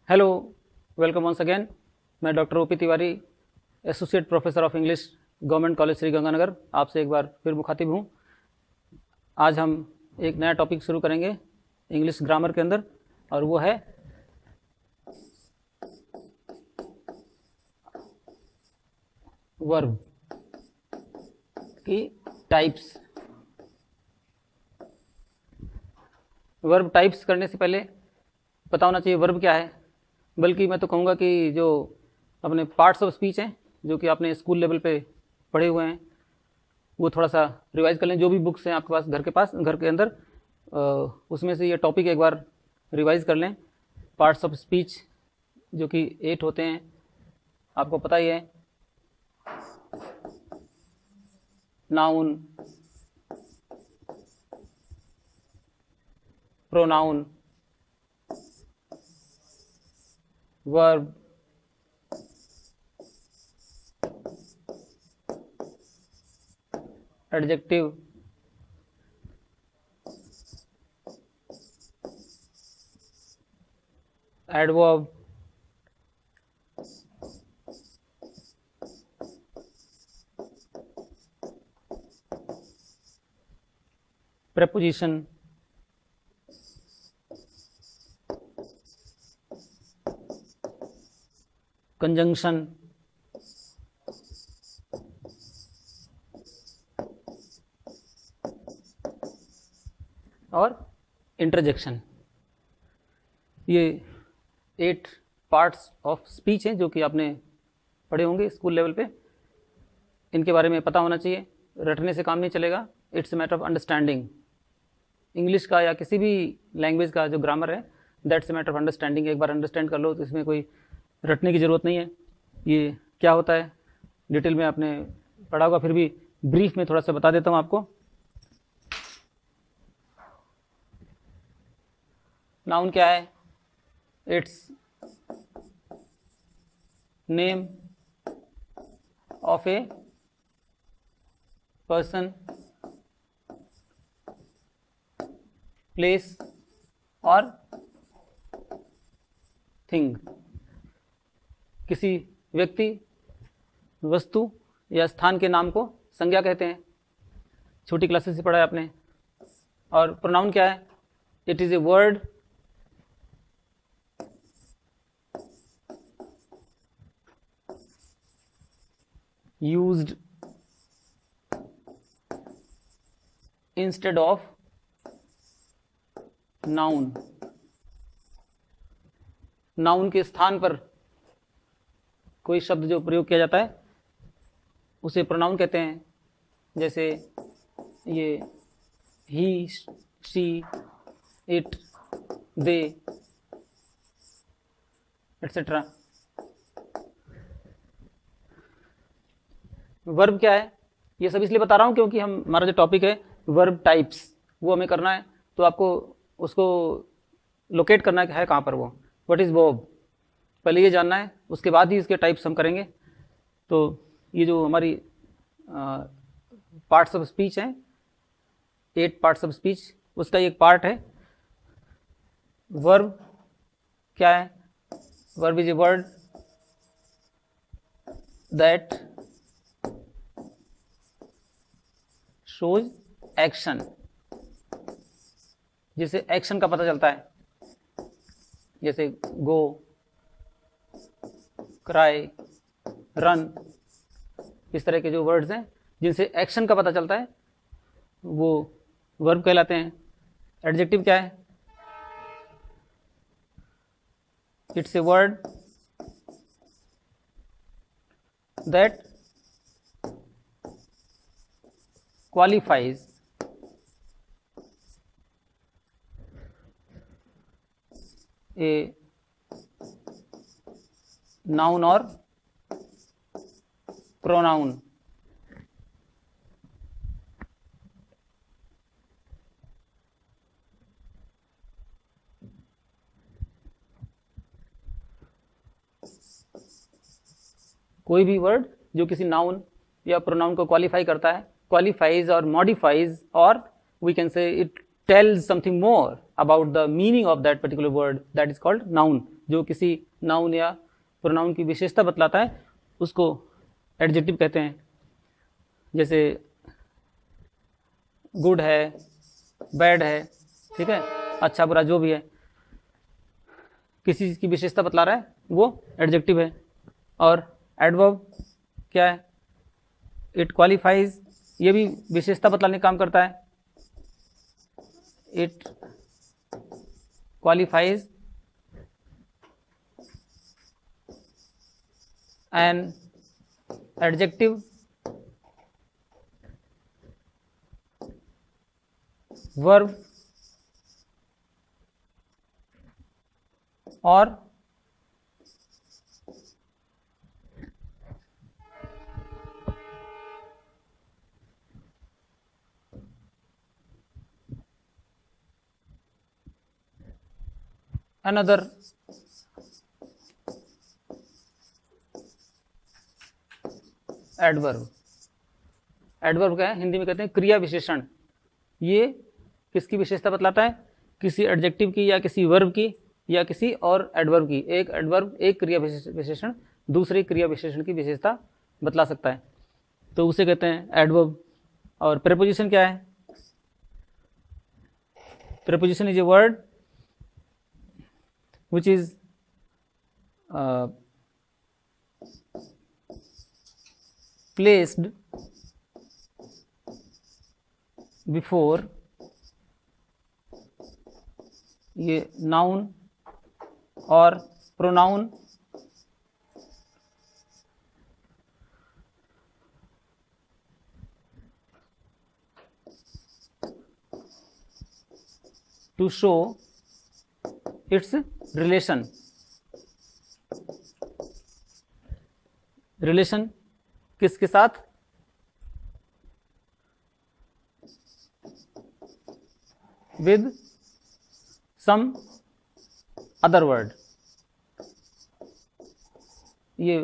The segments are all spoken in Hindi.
Hello, welcome once again. मैं doctor OP Tiwari, associate professor of English, government college Sri Ganganagar, आपसे एक बार फिर मुखातिब हूँ। आज हम एक नया टॉपिक शुरू करेंगे इंग्लिश ग्रामर के अंदर, और वो है वर्ब की टाइप्स। वर्ब टाइप्स करने से पहले पता होना चाहिए वर्ब क्या है, बल्कि मैं तो कहूँगा कि जो अपने पार्ट्स ऑफ स्पीच हैं जो कि आपने स्कूल लेवल पे पढ़े हुए हैं वो थोड़ा सा रिवाइज कर लें। जो भी बुक्स हैं आपके पास घर के अंदर, उसमें से ये टॉपिक एक बार रिवाइज कर लें। पार्ट्स ऑफ स्पीच जो कि 8 होते हैं, आपको पता ही है। Noun, pronoun, verb, adjective, adverb, preposition, conjunction और इंटरजेक्शन। ये 8 पार्ट्स ऑफ स्पीच हैं जो कि आपने पढ़े होंगे स्कूल लेवल पे। इनके बारे में पता होना चाहिए, रटने से काम नहीं चलेगा। It's a matter of understanding. English का या किसी भी लैंग्वेज का जो ग्रामर है, that's a matter of understanding. एक बार अंडरस्टैंड कर लो तो इसमें कोई रटने की ज़रूरत नहीं है। ये क्या होता है डिटेल में आपने पढ़ा होगा, फिर भी ब्रीफ में थोड़ा सा बता देता हूँ आपको। नाउन क्या है? It's name of a person, place और थिंग। किसी व्यक्ति, वस्तु या स्थान के नाम को संज्ञा कहते हैं। छोटी क्लासेस से पढ़ा है आपने। और प्रोनाउन क्या है? It is a word used instead of noun। Noun के स्थान पर कोई शब्द जो प्रयोग किया जाता है उसे प्रोनाउन कहते हैं। जैसे ये he, she, it, they, etcetera. Verb क्या है? ये सब इसलिए बता रहा हूँ क्योंकि हमारा जो टॉपिक है वर्ब टाइप्स, वो हमें करना है। तो आपको उसको लोकेट करना है कहाँ पर वो। व्हाट इज़ वर्ब, पहले ये जानना है, उसके बाद ही इसके टाइप्स हम करेंगे। तो ये जो हमारी पार्ट्स ऑफ स्पीच हैं, 8 पार्ट्स ऑफ स्पीच, उसका एक पार्ट है वर्ब। क्या है? Verb is a word that shows action, जिसे एक्शन का पता चलता है। जैसे गो, क्राई, रन, इस तरह के जो वर्ड्स हैं जिनसे एक्शन का पता चलता है वो वर्ब कहलाते हैं। एडजेक्टिव क्या है? It's a word that qualifies a noun or pronoun। कोई भी वर्ड जो किसी नाउन या प्रोनाउन को क्वालिफाई करता है, क्वालिफाइज और मॉडिफाइज, और we can say it tells something more about the meaning of that particular word, that is called noun. जो किसी नाउन या प्रोनाउन की विशेषता बतलाता है उसको एडजेक्टिव कहते हैं. जैसे गुड है, बैड है, ठीक है, अच्छा बुरा जो भी है, किसी चीज़ की विशेषता बतला रहा है वो एडजेक्टिव है. और एडवर्ब क्या है? इट क्वालिफाइज, ये भी विशेषता बतलाने का काम करता है. It qualifies an adjective verb और another एडवर्ब. एडवर्ब क्या है? हिंदी में कहते हैं क्रिया विशेषण. ये किसकी विशेषता बतलाता है? किसी एडजेक्टिव की या किसी वर्ब की या किसी और एडवर्ब की. एक एडवर्ब एक क्रिया विशेषण दूसरे क्रिया विशेषण की विशेषता बतला सकता है, तो उसे कहते हैं एडवर्ब. और प्रेपोजिशन क्या है? Preposition is a word which is placed before ये noun और pronoun to show its relation. Relation किसके साथ? With some other word. ये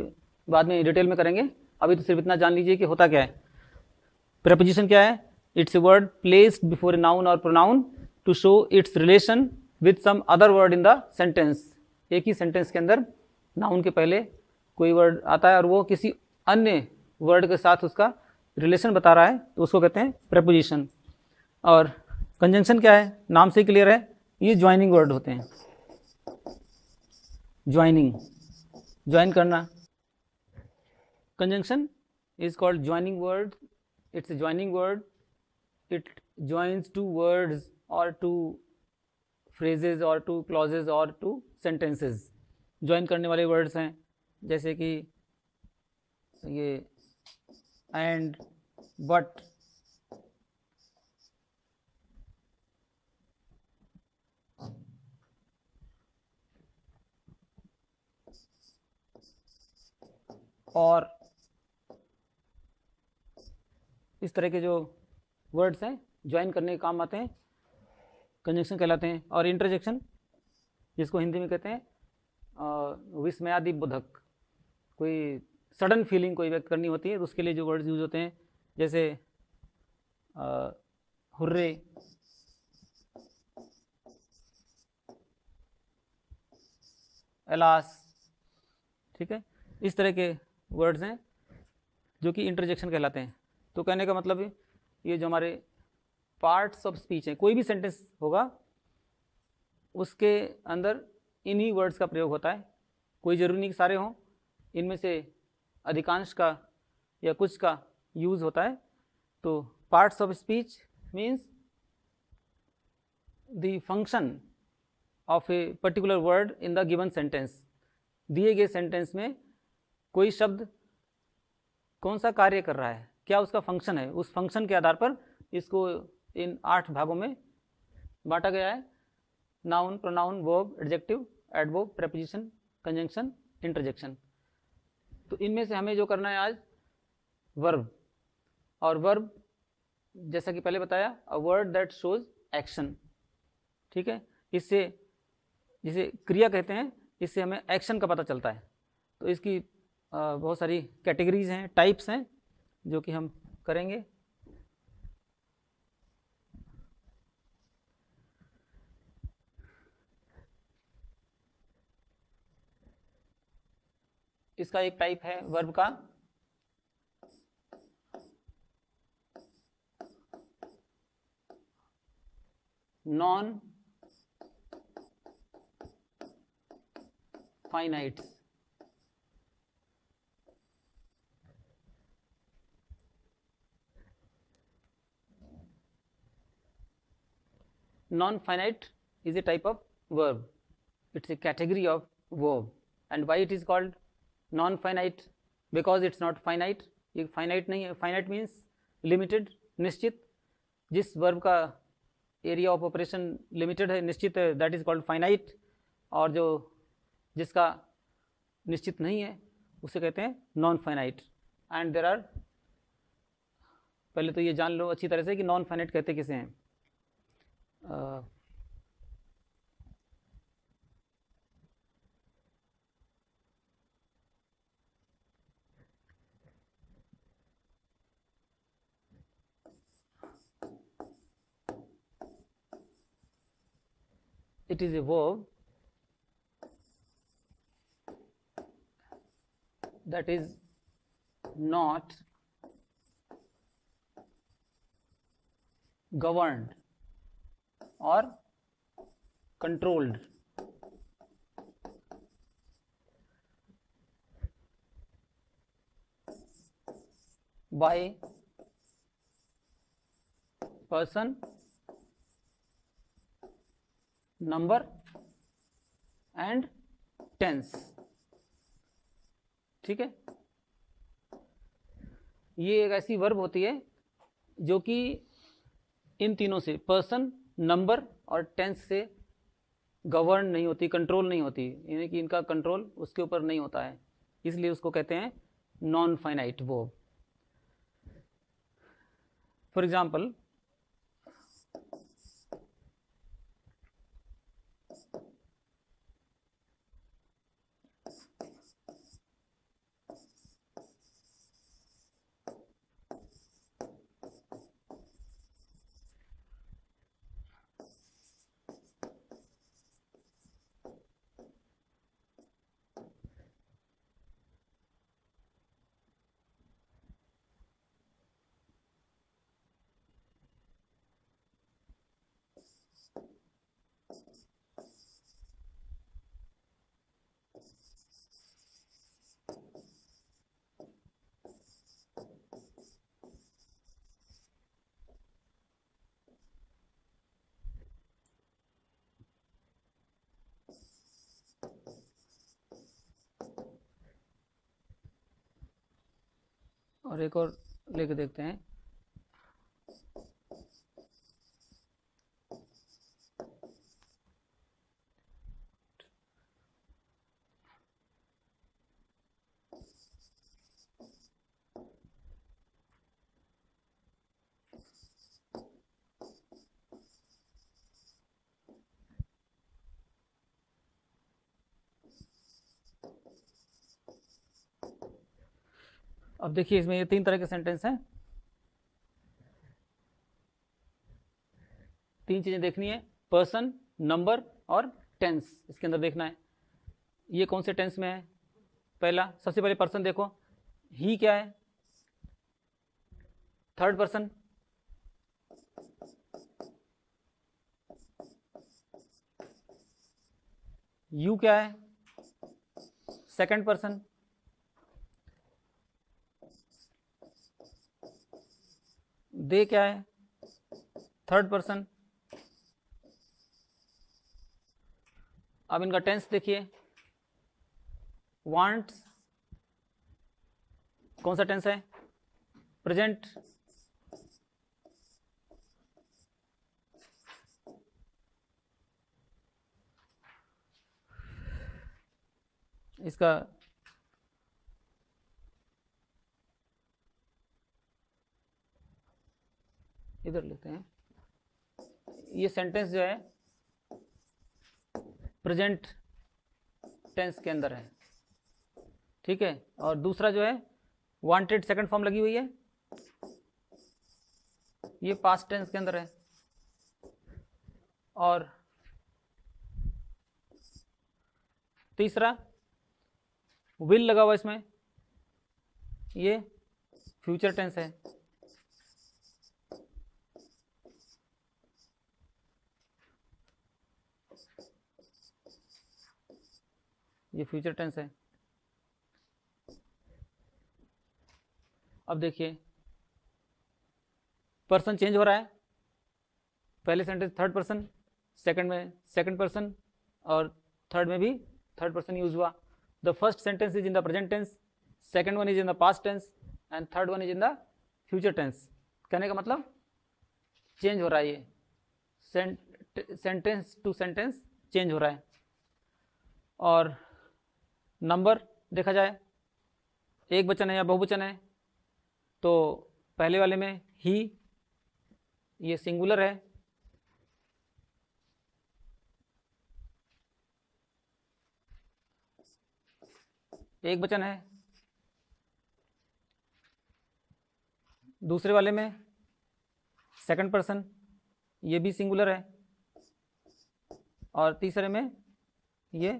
बाद में डिटेल में करेंगे, अभी तो सिर्फ इतना जान लीजिए कि होता क्या है. प्रेपोजिशन क्या है? It's a word placed before a noun और pronoun to show its relation with some other word in the sentence. एक ही सेंटेंस के अंदर नाउन के पहले कोई वर्ड आता है और वो किसी अन्य वर्ड के साथ उसका रिलेशन बता रहा है, तो उसको कहते हैं प्रेपोजिशन. और कंजंक्शन क्या है? नाम से क्लियर है, ये ज्वाइनिंग वर्ड होते हैं. ज्वाइनिंग, ज्वाइन करना. Conjunction is called joining word. It's a joining word. It joins two words और टू फ्रेजेज और टू क्लॉजेज और टू सेंटेंसेज. ज्वाइन करने वाले वर्ड्स हैं जैसे कि ये एंड, बट, और इस तरह के जो वर्ड्स हैं ज्वाइन करने के काम आते हैं, कंजंक्शन कहलाते हैं. और इंटरजेक्शन, जिसको हिंदी में कहते हैं विस्मयादि बोधक. कोई सडन फीलिंग कोई व्यक्त करनी होती है तो उसके लिए जो वर्ड्स यूज होते हैं, जैसे हुर्रे, एलास, ठीक है, इस तरह के वर्ड्स हैं जो कि इंटरजेक्शन कहलाते हैं. तो कहने का मतलब है ये जो हमारे पार्ट्स ऑफ स्पीच हैं, कोई भी सेंटेंस होगा उसके अंदर इन्हीं वर्ड्स का प्रयोग होता है. कोई ज़रूरी नहीं कि सारे हों, इनमें से अधिकांश का या कुछ का यूज़ होता है. तो parts of speech means the function of a particular word in the given sentence. दिए गए सेंटेंस में कोई शब्द कौन सा कार्य कर रहा है, क्या उसका फंक्शन है, उस फंक्शन के आधार पर इसको इन 8 भागों में बांटा गया है. Noun, pronoun, verb, adjective, adverb, preposition, conjunction, interjection. तो इनमें से हमें जो करना है आज वर्ब. और वर्ब जैसा कि पहले बताया, a word that shows action. ठीक है, इससे जिसे क्रिया कहते हैं, इससे हमें एक्शन का पता चलता है. तो इसकी बहुत सारी कैटेगरीज हैं, टाइप्स हैं, जो कि हम करेंगे. किसका एक टाइप है वर्ब का, non finites. Non-finite is a type of verb. It's a category of verb. And why it is called non-finite? Because it's not finite. ये finite नहीं है. Finite means limited, निश्चित. जिस verb का area of operation limited है, निश्चित है, that is called finite. और जो जिसका निश्चित नहीं है उसे कहते हैं non-finite. And there are, पहले तो ये जान लो अच्छी तरह से कि non-finite कहते किसे हैं. It is a verb that is not governed or controlled by person, number and tense. ठीक है, ये एक ऐसी वर्ब होती है जो कि इन तीनों से, पर्सन, नंबर और टेंस से गवर्न नहीं होती, कंट्रोल नहीं होती, यानी कि इनका कंट्रोल उसके ऊपर नहीं होता है, इसलिए उसको कहते हैं non finite verb. For example, और एक और लेके देखते हैं. अब देखिए इसमें ये 3 तरह के सेंटेंस हैं. 3 चीजें देखनी है, पर्सन, नंबर और टेंस इसके अंदर देखना है. ये कौन से टेंस में है? पहला, सबसे पहले पर्सन देखो, ही क्या है? Third person. यू क्या है? Second person. दे क्या है? Third person. अब इनका टेंस देखिए, वांट्स कौन सा टेंस है? प्रेजेंट. इसका इधर लेते हैं. ये सेंटेंस जो है प्रेजेंट टेंस के अंदर है, ठीक है. और दूसरा जो है वांटेड सेकंड फॉर्म लगी हुई है, ये पास्ट टेंस के अंदर है. और तीसरा विल लगा हुआ इसमें, ये फ्यूचर टेंस है। ये फ्यूचर टेंस है। अब देखिए पर्सन चेंज हो रहा है, पहले सेंटेंस थर्ड पर्सन, सेकंड में सेकंड पर्सन, और थर्ड में भी थर्ड पर्सन यूज हुआ। The first sentence is in the present tense, second one is in the past tense and third one is in the future tense. कहने का मतलब चेंज हो रहा है, ये सेंटेंस टू सेंटेंस चेंज हो रहा है। और नंबर देखा जाए, एक वचन है या बहुवचन है, तो पहले वाले में ही, ये सिंगुलर है, एक वचन है। दूसरे वाले में सेकंड पर्सन, ये भी सिंगुलर है। और तीसरे में ये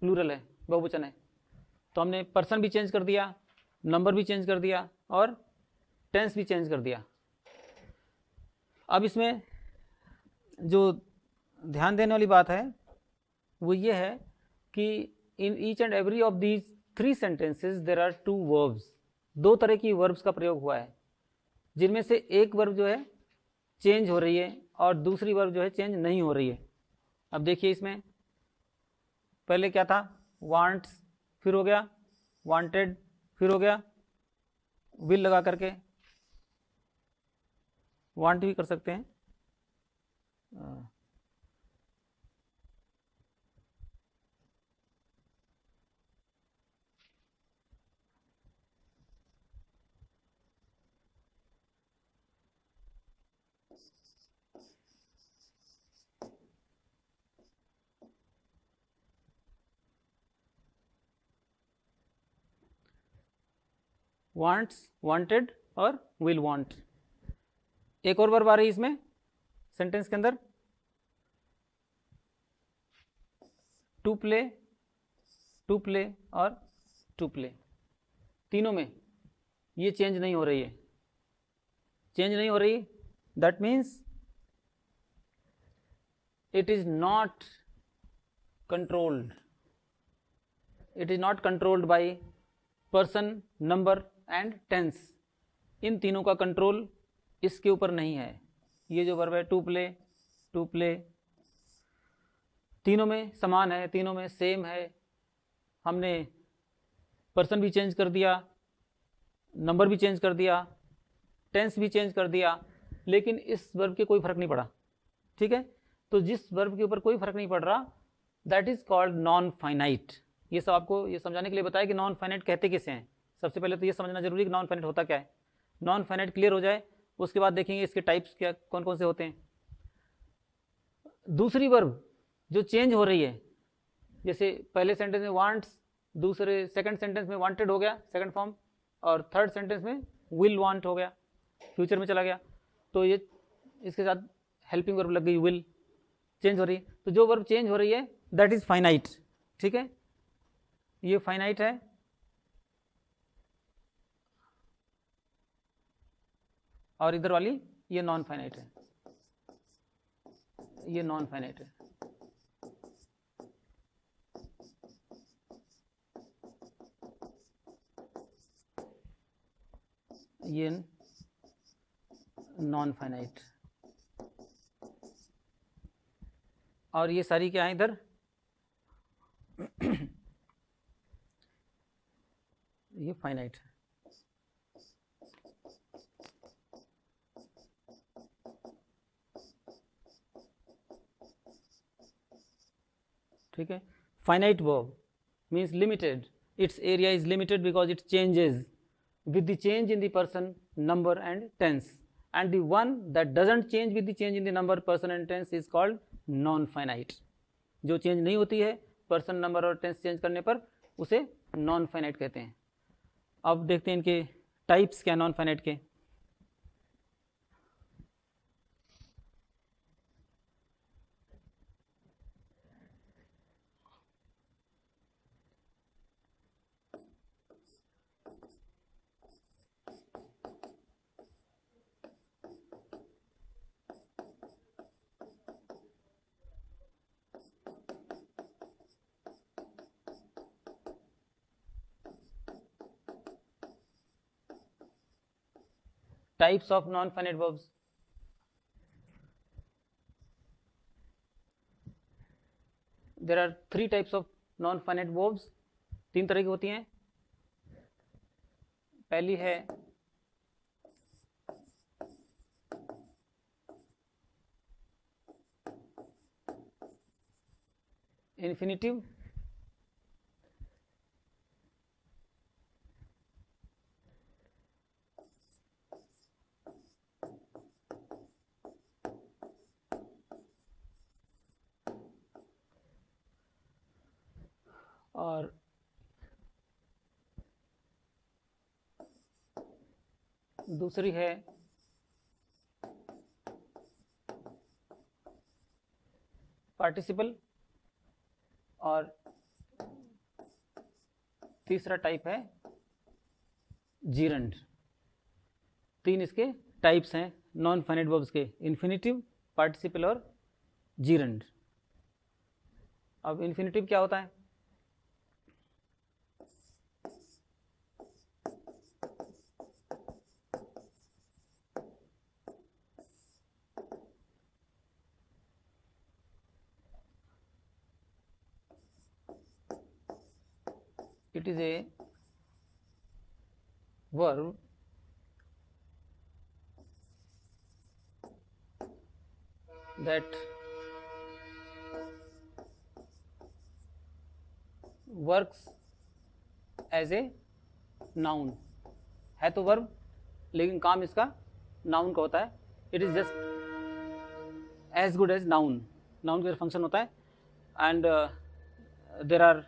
प्लूरल है, बहुवचन है। तो हमने पर्सन भी चेंज कर दिया, नंबर भी चेंज कर दिया और टेंस भी चेंज कर दिया। अब इसमें जो ध्यान देने वाली बात है वो ये है कि in each and every of these 3 sentences there are 2 verbs. 2 तरह की वर्ब्स का प्रयोग हुआ है, जिनमें से एक वर्ब जो है चेंज हो रही है और दूसरी वर्ब जो है चेंज नहीं हो रही है। अब देखिए इसमें पहले क्या था, वांट्स, फिर हो गया वांटेड, फिर हो गया विल लगा करके, वांट भी कर सकते हैं। वांट्स, वांटेड और विल वांट। एक और वर्ब आ रही है इसमें सेंटेंस के अंदर, टू प्ले, टू प्ले और टू प्ले। तीनों में ये चेंज नहीं हो रही है, चेंज नहीं हो रही, that means it is not controlled, it is not controlled by person, number and tense। इन तीनों का कंट्रोल इसके ऊपर नहीं है। ये जो वर्ब है टू प्ले, टू प्ले, तीनों में समान है, तीनों में सेम है। हमने पर्सन भी चेंज कर दिया, नंबर भी चेंज कर दिया, टेंस भी चेंज कर दिया, लेकिन इस वर्ब के कोई फर्क नहीं पड़ा। ठीक है, तो जिस वर्ब के ऊपर कोई फर्क नहीं पड़ रहा, that is called non finite. ये सब आपको ये समझाने के लिए बताया कि नॉन फाइनाइट कहते किसे हैं। सबसे पहले तो ये समझना जरूरी है कि नॉन फाइनाइट होता क्या है। नॉन फाइनाइट क्लियर हो जाए, उसके बाद देखेंगे इसके टाइप्स क्या कौन कौन से होते हैं। दूसरी वर्ब जो चेंज हो रही है, जैसे पहले सेंटेंस में वांट्स, दूसरे सेकंड सेंटेंस में वांटेड हो गया सेकंड फॉर्म, और थर्ड सेंटेंस में विल वांट हो गया, फ्यूचर में चला गया, तो ये इसके साथ हेल्पिंग वर्ब लग गई, विल, चेंज हो रही है। तो जो वर्ब चेंज हो रही है दैट इज फाइनाइट। ठीक है, ये फाइनाइट है। और इधर वाली ये नॉन फाइनाइट है, ये नॉन फाइनाइट है। ये नॉन फाइनाइट। और ये सारी क्या है इधर ये फाइनाइट है। ठीक है, finite verb means limited, it's area is limited because it changes with the change in the person, number and tense, and the one that doesn't change with the change in the number, person and tense is called non finite। जो चेंज नहीं होती है पर्सन, नंबर और टेंस चेंज करने पर, उसे नॉन फाइनाइट कहते हैं। अब देखते हैं इनके टाइप्स क्या नॉन फाइनाइट के। Types of non finite verbs. There are 3 types of non finite verbs. 3 तरह की होती हैं। पहली है इन्फिनिटिव, और दूसरी है पार्टिसिपल, और तीसरा टाइप है जीरंड। 3 इसके टाइप्स हैं नॉन फाइनाइट वर्ब्स के, इन्फिनिटिव, पार्टिसिपल और जीरंड। अब इन्फिनिटिव क्या होता है? It is a verb that works as a noun। है तो वर्ब, लेकिन काम इसका नाउन का होता है। It is just as good as noun, noun का फंक्शन होता है। And there are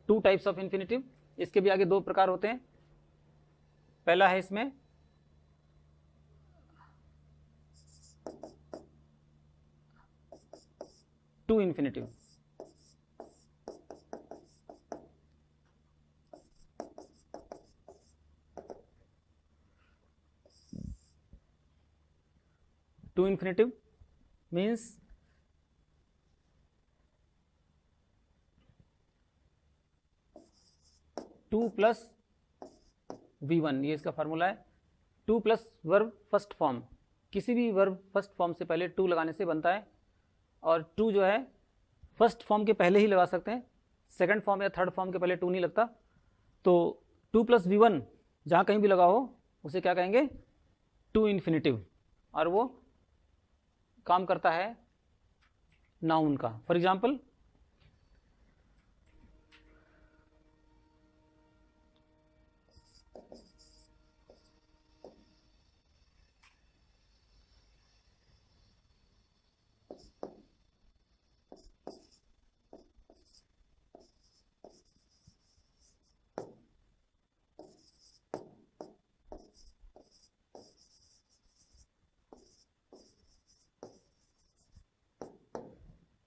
2 types of infinitive. इसके भी आगे 2 प्रकार होते हैं। पहला है इसमें to infinitive. To infinitive means to plus V1, ये इसका फार्मूला है। 2 प्लस वर्ब फर्स्ट फॉर्म, किसी भी वर्ब फर्स्ट फॉर्म से पहले 2 लगाने से बनता है। और 2 जो है फर्स्ट फॉर्म के पहले ही लगा सकते हैं, सेकंड फॉर्म या थर्ड फॉर्म के पहले 2 नहीं लगता। तो 2 प्लस V1 जहाँ कहीं भी लगा हो उसे क्या कहेंगे? To infinitive. और वो काम करता है नाउन का। For example,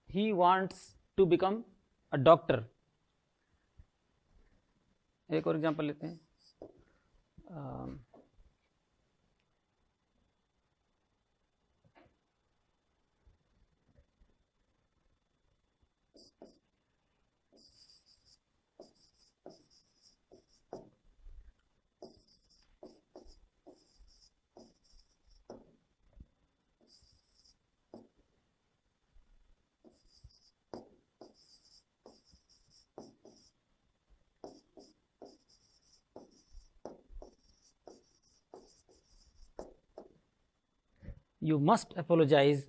he wants to become a doctor। एक और एग्जांपल लेते हैं। You must apologize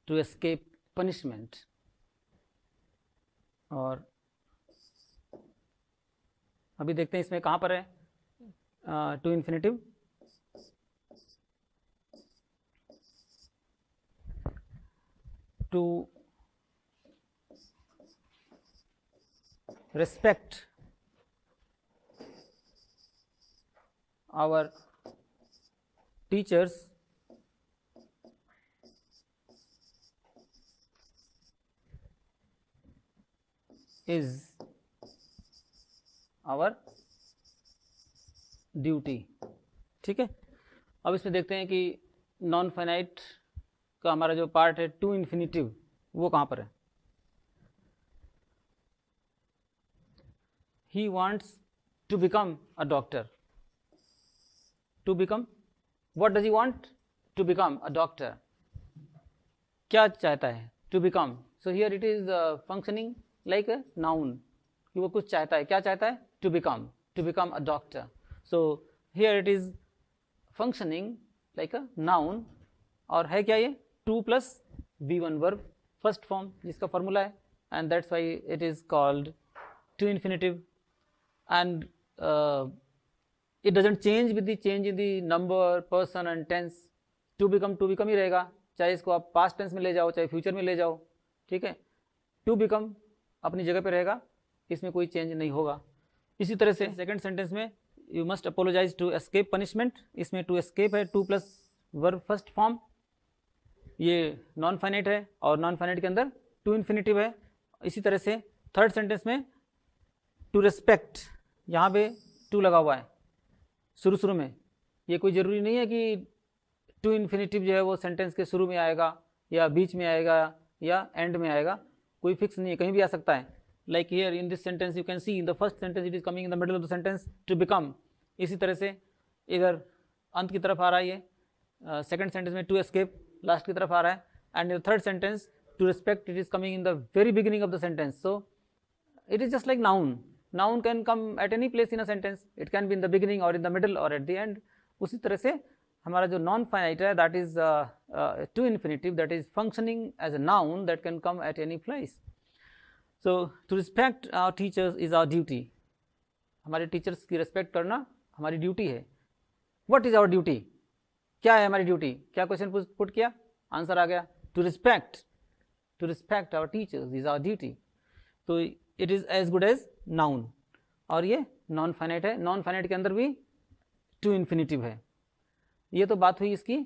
to escape punishment। और अभी देखते हैं इसमें कहाँ पर है to infinitive. To respect our teachers is our duty। ठीक है। अब इसमें देखते हैं कि नॉन फाइनाइट का हमारा जो पार्ट है टू इन्फिनिटिव, वो कहाँ पर है। He wants to become a doctor। To become what does he want? To become a doctor. क्या चाहता है? To become. So here it is functioning like a noun, कि वो कुछ चाहता है। क्या चाहता है? To become a doctor. So here it is functioning like a noun. और है क्या ये? To plus V1 verb, first form जिसका फॉर्मूला है, and that's why it is called to infinitive. And it doesn't change with the change in the number, person and tense. To become ही रहेगा, चाहे इसको आप पास्ट टेंस में ले जाओ चाहे फ्यूचर में ले जाओ, ठीक है। टू बिकम अपनी जगह पे रहेगा, इसमें कोई चेंज नहीं होगा। इसी तरह से सेकंड सेंटेंस में you must apologise to escape punishment, इसमें टू एस्केप है, to plus verb first form, ये नॉन फाइनाइट है और नॉन फाइनाइट के अंदर टू इन्फिनेटिव है। इसी तरह से थर्ड सेंटेंस में टू रिस्पेक्ट, यहाँ पे टू लगा हुआ है शुरू में। ये कोई ज़रूरी नहीं है कि टू इन्फिनेटिव जो है वो सेंटेंस के शुरू में आएगा या बीच में आएगा या एंड में आएगा, कोई फिक्स नहीं है, कहीं भी आ सकता है। Like here in this sentence you can see in the first sentence it is coming in the middle of the sentence to become. इसी तरह से इधर अंत की तरफ आ रहा है ये सेकंड सेंटेंस में टू एस्केप लास्ट की तरफ आ रहा है, and in the third sentence to respect it is coming in the very beginning of the sentence. So it is just like noun can come at any place in a sentence, it can be in the beginning or in the middle or at the end। उसी तरह से हमारा जो नॉन फाइनाइट है that is to infinitive, that is functioning as a noun that can come at any place। so to respect our teachers is our duty, हमारे टीचर्स की रिस्पेक्ट करना हमारी ड्यूटी है। what is our duty? क्या है हमारी ड्यूटी? क्या क्वेश्चन पुट किया, आंसर आ गया, to respect our teachers is our duty। तो it is as good as noun, और ये नॉन फाइनाइट है, नॉन फाइनाइट के अंदर भी टू इन्फिनेटिव है। ये तो बात हुई इसकी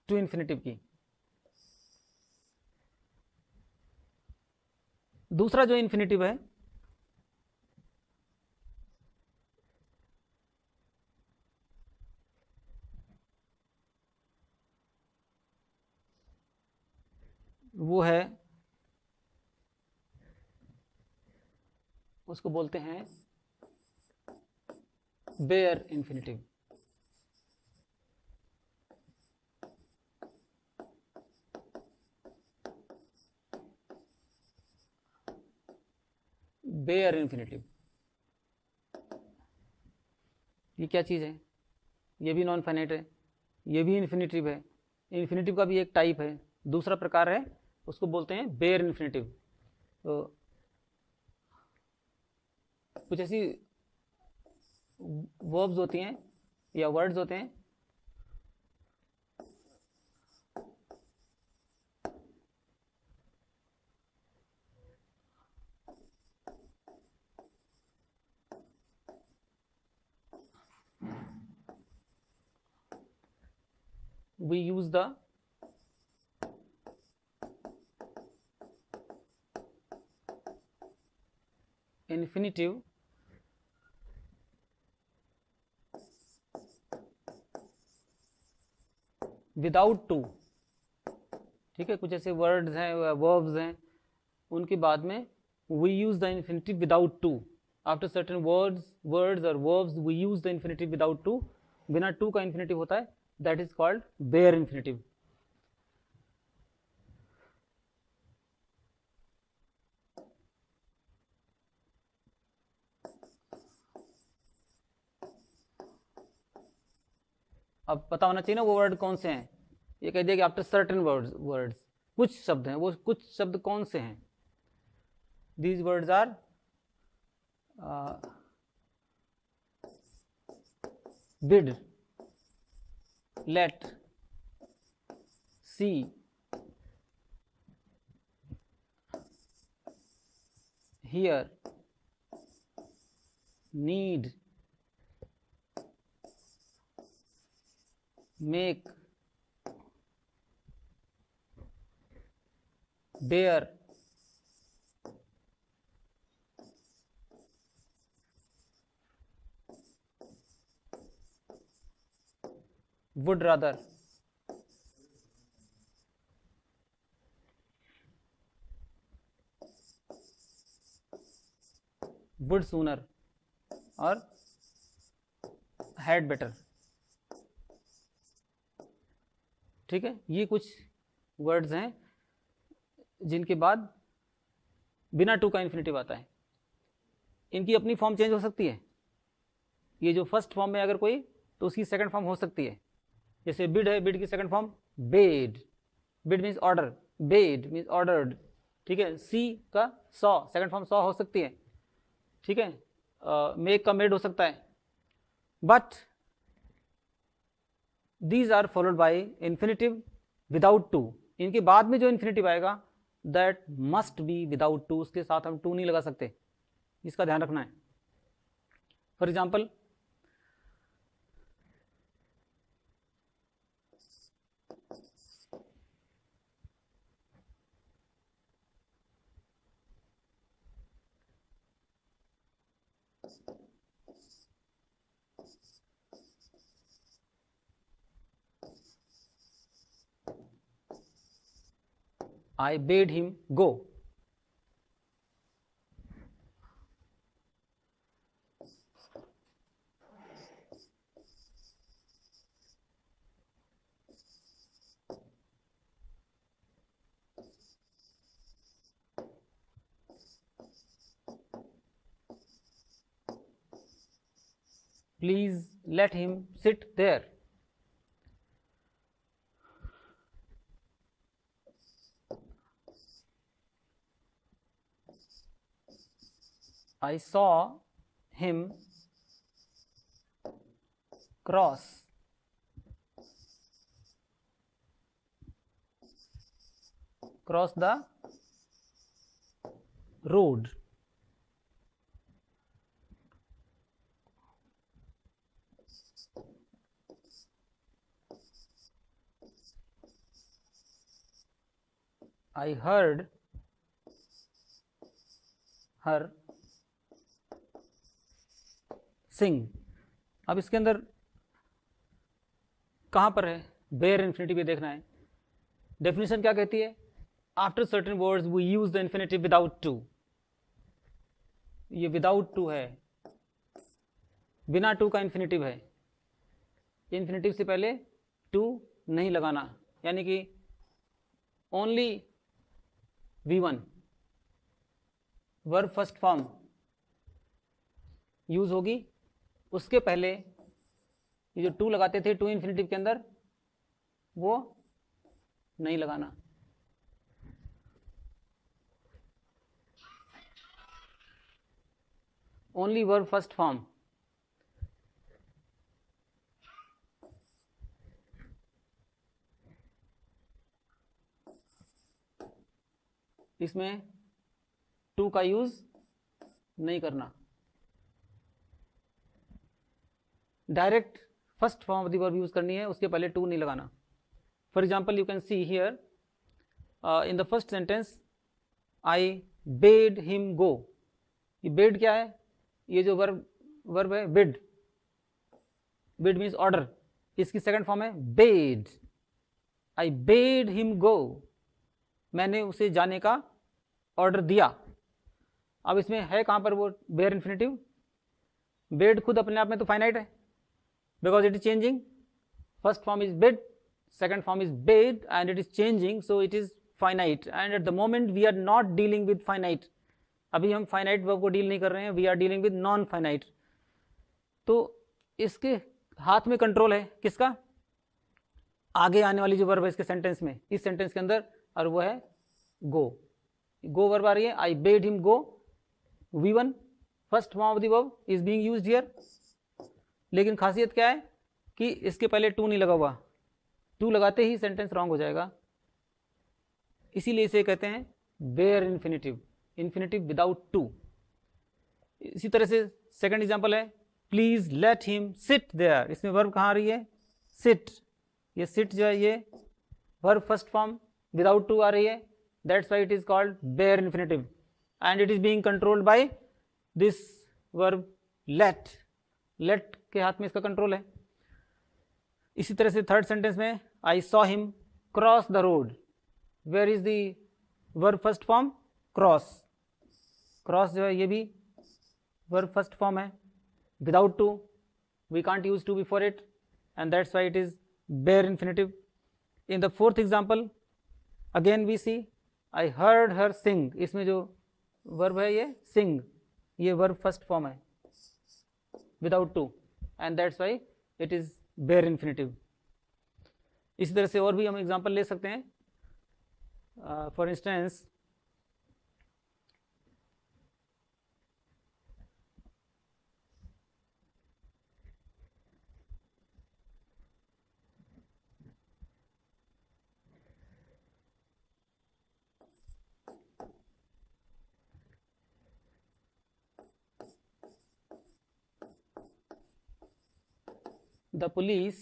टू इन्फिनेटिव की। दूसरा जो इन्फिनेटिव है वो है, उसको बोलते हैं बेयर इन्फिनेटिव। बेयर इन्फिनेटिव ये क्या चीज़ है? ये भी नॉन फाइनाइट है, ये भी इन्फिनेटिव है। इन्फिनेटिव का भी एक टाइप है, दूसरा प्रकार है, उसको बोलते हैं बेयर इन्फिनेटिव। तो कुछ ऐसी वर्ब्स होती हैं या वर्ड्स होते हैं we use the infinitive without to, ठीक है। कुछ ऐसे वर्ड्स हैं, वर्ब्स हैं, उनके बाद में we use the infinitive without to। after certain words or verbs we use the infinitive without to, बिना टू का infinitive होता है, that is called bare infinitive। अब पता होना चाहिए ना वो वर्ड कौन से हैं। ये कह दिया कि आफ्टर सर्टेन वर्ड्स कुछ शब्द हैं, वो कुछ शब्द कौन से हैं? These words are bid, let, see, hear, need, make, bear, would rather, would sooner और had better। ठीक है, ये कुछ वर्ड्स हैं जिनके बाद बिना टू का इन्फिनेटिव आता है। इनकी अपनी फॉर्म चेंज हो सकती है। ये जो फर्स्ट फॉर्म में अगर कोई, तो उसकी सेकंड फॉर्म हो सकती है। जैसे बिड है, बिड की second form bed, bid means order, bed means ordered, ठीक है। सी का सॉ, सेकंड फॉर्म सॉ हो सकती है, ठीक है। मेक का मेड हो सकता है, but these are followed by infinitive without to. इनके बाद में जो इन्फिनेटिव आएगा that must be without to, उसके साथ हम टू नहीं लगा सकते, इसका ध्यान रखना है। For example, I bade him go. Please let him sit there. I saw him cross the road. I heard her sing. अब इसके अंदर कहाँ पर है बेयर इन्फिनेटिव, ये देखना है। डेफिनेशन क्या कहती है? After certain words we use the infinitive without to. ये विदाउट टू है, बिना टू का इन्फिनेटिव है। इन्फिनेटिव से पहले टू नहीं लगाना, यानी कि only V1 verb first form use होगी। उसके पहले ये जो टू लगाते थे टू इन्फिनेटिव के अंदर, वो नहीं लगाना। Only verb first form. इसमें टू का यूज नहीं करना, direct first form of the verb use करनी है, उसके पहले टू नहीं लगाना। For example, you can see here in the first sentence, I bade him गो। ये बेड क्या है? ये जो वर्ब है बिड, बिड मीन्स ऑर्डर, इसकी सेकंड फॉर्म है बेड। आई बेड हिम गो, मैंने उसे जाने का ऑर्डर दिया। अब इसमें है कहाँ पर वो बेयर इन्फिनेटिव? बेड खुद अपने आप में तो फाइनाइट है, because it is changing. First form is bed, second form is bed, and it is changing, so it is finite, and at the moment we are not dealing with finite. अभी हम finite verb को डील नहीं कर रहे हैं, we are dealing with non finite। तो इसके हाथ में कंट्रोल है किसका? आगे आने वाली जो वर्ब है इसके सेंटेंस में, इस सेंटेंस के अंदर, और वो है गो। गो वर्ब आ रही है, I bade him go. V1 first form of the verb is being used here. लेकिन खासियत क्या है कि इसके पहले टू नहीं लगा हुआ, टू लगाते ही सेंटेंस रॉन्ग हो जाएगा, इसीलिए इसे कहते हैं bare infinitive, infinitive without to. इसी तरह से सेकंड एग्जांपल है, please let him sit there. इसमें वर्ब कहाँ आ रही है? सिट। ये सिट जो है ये verb first form without to आ रही है, that's why it is called bare infinitive, and it is being controlled by this verb let. Let के हाथ में इसका कंट्रोल है। इसी तरह से थर्ड सेंटेंस में, I saw him cross the road. Where is the verb first form? Cross. Cross जो है ये भी वर्ब फर्स्ट फॉर्म है without to, we can't use to before it, and that's why it is bare infinitive. In the fourth example again we see I heard her sing, इसमें जो वर्ब है ये सिंग, ये वर्ब फर्स्ट फॉर्म है without to, and that's why it is bare infinitive. इसी तरह से और भी हम एग्जाम्पल ले सकते हैं। For instance the police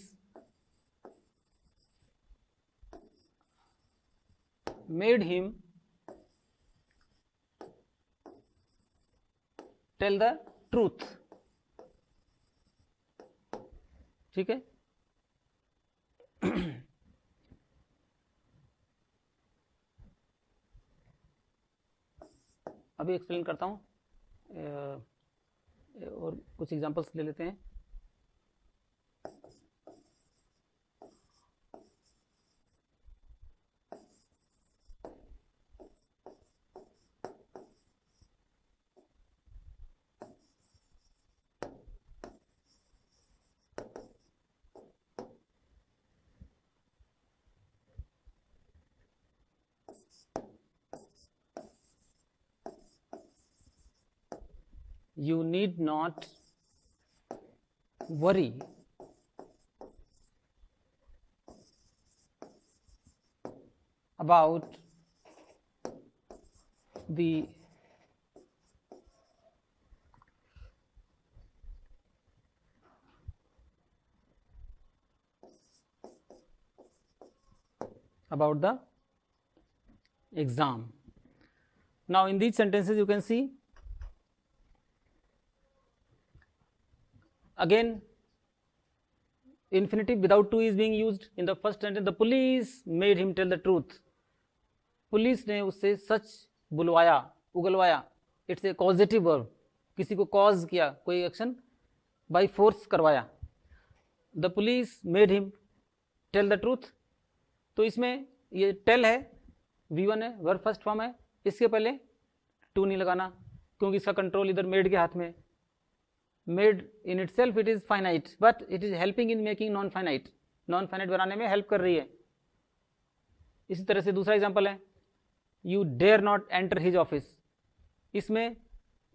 made him tell the truth। ठीक है, अभी एक्सप्लेन करता हूँ और कुछ एग्जांपल्स ले लेते हैं। You need not worry about the exam. Now in these sentences you can see again infinitive without to is being used in the first sentence। the police made him tell the truth, police ने उससे सच बुलवाया, उगलवाया। इट्स ए कॉजेटिव वर्ब, किसी को कॉज किया, कोई एक्शन बाय फोर्स करवाया। The police made him tell the truth, तो इसमें ये टेल है, V1 है, वर्ब फर्स्ट फॉर्म है, इसके पहले टू नहीं लगाना क्योंकि इसका कंट्रोल इधर मेड के हाथ में। Made in it self it is finite but it is helping in making non finite, non finite बनाने में हेल्प कर रही है। इसी तरह से दूसरा एग्जांपल है you dare not enter his office, इसमें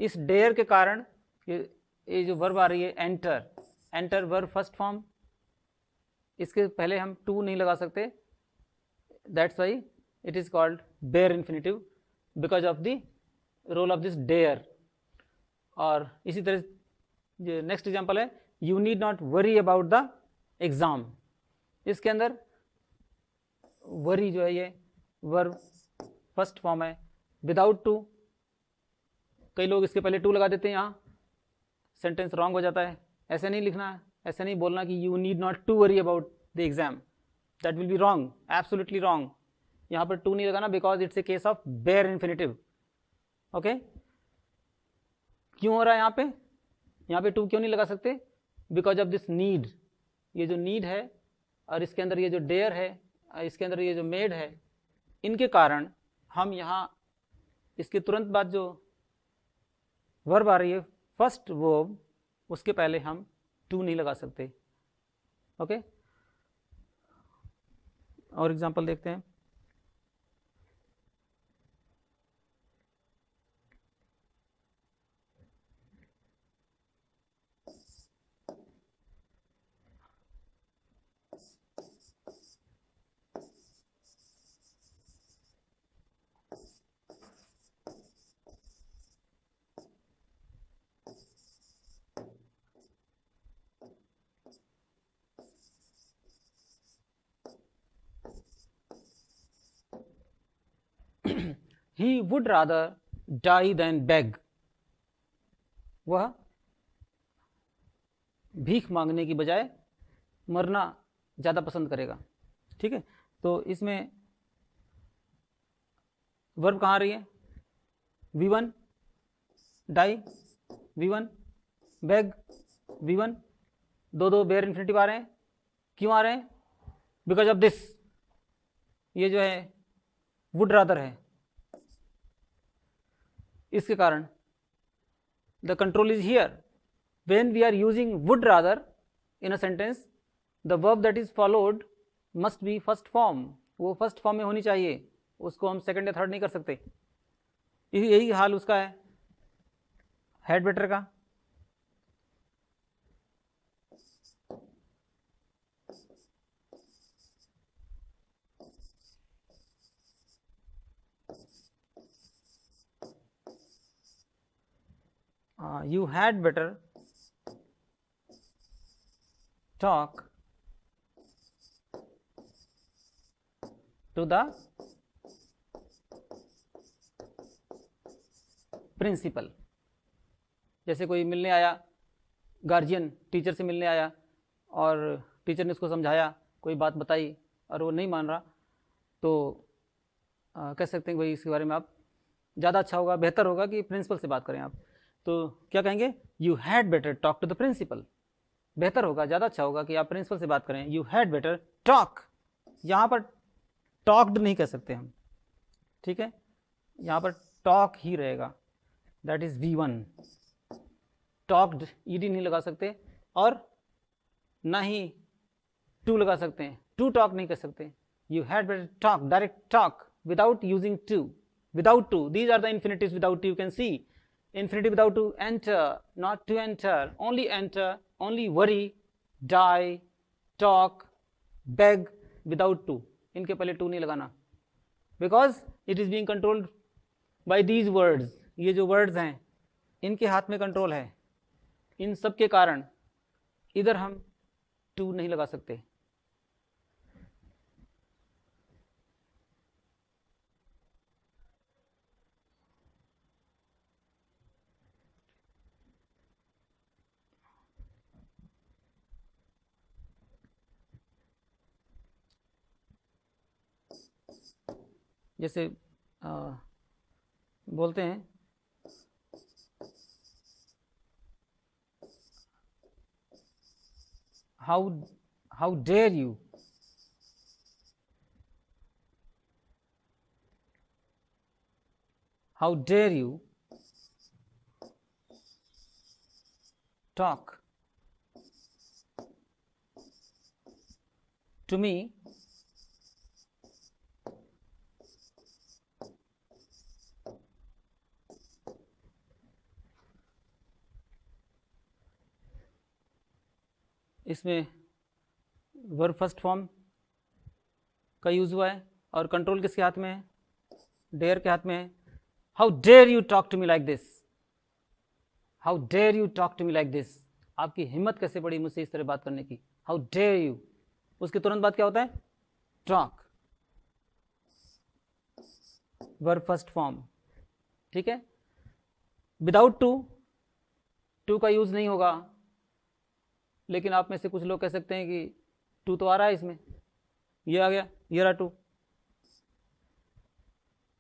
इस डेयर के कारण ये जो वर्ब आ रही है enter, enter verb first form, इसके पहले हम टू नहीं लगा सकते, that's why it is called bare infinitive because of the role of this dare. और इसी तरह जो नेक्स्ट एग्जांपल है you need not worry about the exam, इसके अंदर वरी जो है ये वर्ब फर्स्ट फॉर्म है विदाउट टू। कई लोग इसके पहले टू लगा देते हैं, यहाँ सेंटेंस रॉन्ग हो जाता है। ऐसे नहीं लिखना है, ऐसे नहीं बोलना कि you need not to worry about the exam, that will be wrong, absolutely wrong. यहाँ पर टू नहीं लगाना because it's a case of bare infinitive. Okay, क्यों हो रहा है यहाँ पे टू क्यों नहीं लगा सकते? बिकॉज ऑफ दिस नीड, ये जो नीड है और इसके अंदर ये जो डेयर है, इसके अंदर ये जो मेड है, इनके कारण हम यहाँ इसके तुरंत बाद जो वर्ब आ रही है फर्स्ट वर्ब, उसके पहले हम टू नहीं लगा सकते। ओके, और एग्जांपल देखते हैं। He would rather die than beg, वह भीख मांगने की बजाय मरना ज़्यादा पसंद करेगा। ठीक है, तो इसमें वर्ब कहाँ आ रही है? V1 die, V1 bag, V1 दो बेयर इन्फिनेटिव आ रहे हैं। क्यों आ रहे हैं? बिकॉज ऑफ दिस ये जो है वुड रादर है, इसके कारण the control is here. When we are using would rather in a sentence, the verb that is followed must be first form. वो फर्स्ट फॉर्म में होनी चाहिए, उसको हम सेकंड या थर्ड नहीं कर सकते. यही हाल उसका है हैड बेटर का. You had better talk to the principal. जैसे कोई मिलने आया, गार्जियन टीचर से मिलने आया और टीचर ने उसको समझाया, कोई बात बताई और वो नहीं मान रहा, तो कह सकते हैं भाई इसके बारे में आप ज़्यादा अच्छा होगा, बेहतर होगा कि प्रिंसिपल से बात करें आप. तो क्या कहेंगे? You had better talk to the principal. बेहतर होगा, ज़्यादा अच्छा होगा कि आप प्रिंसिपल से बात करें. You had better talk. यहाँ पर टॉक्ड नहीं कह सकते हम, ठीक है, यहाँ पर टॉक ही रहेगा. That is V1. Talked ED नहीं लगा सकते और ना ही टू लगा सकते हैं. टू टॉक नहीं कर सकते. You had better talk, direct talk without using to. Without to, these are the infinitives without to. You can see infinitive without to: enter, not to enter, only worry, die, talk, beg, without to. इनके पहले टू नहीं लगाना, because it is being controlled bye these words. ये जो वर्ड्स हैं इनके हाथ में कंट्रोल है. इन सब के कारण इधर हम टू नहीं लगा सकते. जैसे बोलते हैं how dare you. How dare you talk to me इसमें वर्ब फर्स्ट फॉर्म का यूज़ हुआ है और कंट्रोल किसके हाथ में है? डेयर के हाथ में है. How dare you talk to me like this. How dare you talk to me like this. आपकी हिम्मत कैसे पड़ी मुझसे इस तरह बात करने की. How dare you. उसके तुरंत बाद क्या होता है? टॉक. वर्ब फर्स्ट फॉर्म, ठीक है. विदाउट टू, टू का यूज़ नहीं होगा. लेकिन आप में से कुछ लोग कह सकते हैं कि टू तो आ रहा है इसमें, ये आ गया, ये रहा टू,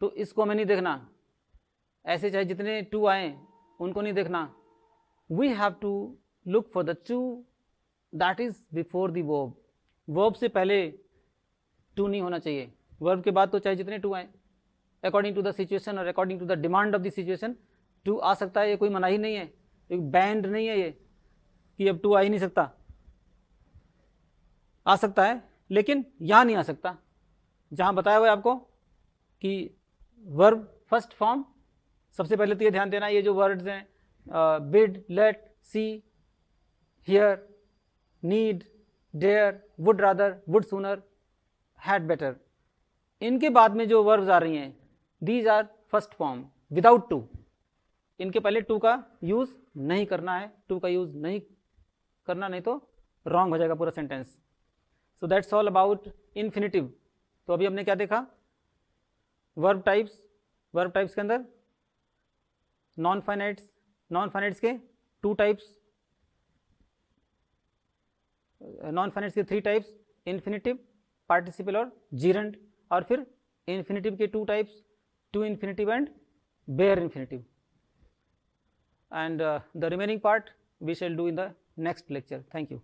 तो इसको हमें नहीं देखना. ऐसे चाहे जितने टू आए उनको नहीं देखना. We have to look for the to that is before the verb. Verb से पहले टू नहीं होना चाहिए. वर्ब के बाद तो चाहे जितने टू आए, अकॉर्डिंग टू द सिचुएशन और according to the demand of the situation to आ सकता है. ये कोई मनाही नहीं है, एक बैंड नहीं है ये कि अब टू आ ही नहीं सकता. आ सकता है लेकिन यहाँ नहीं आ सकता. जहाँ बताया हुआ है आपको कि वर्ब फर्स्ट फॉर्म, सबसे पहले तो ये ध्यान देना, ये जो वर्ड्स हैं bid, let, see, hear, need, dare, would rather, would sooner, had better, इनके बाद में जो वर्ब्स आ रही हैं these are first form without to. इनके पहले टू का यूज़ नहीं करना है. टू का यूज़ नहीं करना, नहीं तो रॉन्ग हो जाएगा पूरा sentence. So that's all about infinitive. तो अभी हमने क्या देखा? Verb types. वर्ब टाइप्स के अंदर नॉन फाइनाइट्स, नॉन फाइनाइट्स के टू टाइप्स, नॉन फाइनाइट्स के थ्री टाइप्स, इन्फिनिटिव, पार्टिसिपल और जीरेंड. और फिर इन्फिनिटिव के two types, two infinitive and bare infinitive. and the remaining part we shall do in the next lecture. Thank you.